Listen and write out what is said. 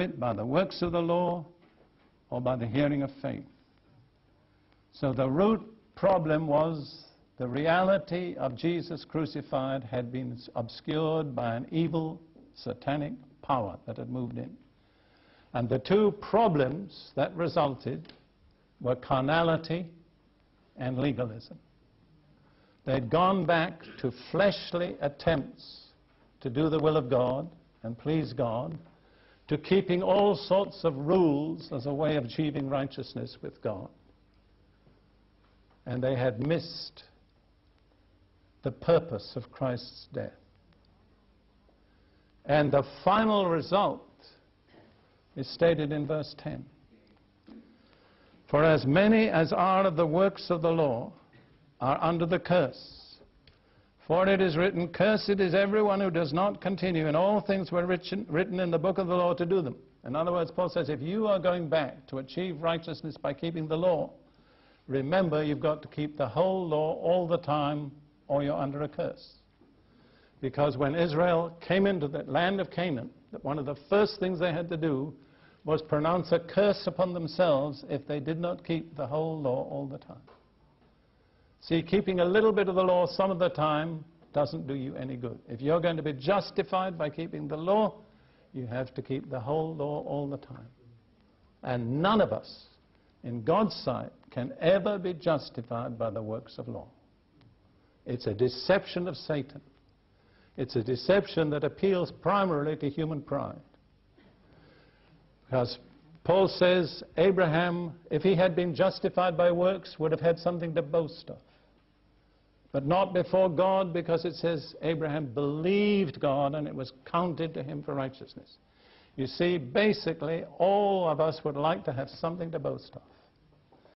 it by the works of the law or by the hearing of faith. So the root problem was the reality of Jesus crucified had been obscured by an evil satanic power that had moved in. And the two problems that resulted were carnality and legalism. They'd gone back to fleshly attempts to do the will of God and please God, to keeping all sorts of rules as a way of achieving righteousness with God. And they had missed the purpose of Christ's death. And the final result is stated in verse 10. For as many as are of the works of the law are under the curse. For it is written, cursed is everyone who does not continue in all things were written in the book of the law to do them. In other words, Paul says, if you are going back to achieve righteousness by keeping the law, remember you've got to keep the whole law all the time, or you're under a curse. Because when Israel came into the land of Canaan, one of the first things they had to do was pronounce a curse upon themselves if they did not keep the whole law all the time. See, keeping a little bit of the law some of the time doesn't do you any good. If you're going to be justified by keeping the law, you have to keep the whole law all the time. And none of us, in God's sight, can ever be justified by the works of law. It's a deception of Satan. It's a deception that appeals primarily to human pride. Because Paul says Abraham, if he had been justified by works, would have had something to boast of. But not before God, because it says Abraham believed God and it was counted to him for righteousness. You see, basically, all of us would like to have something to boast of.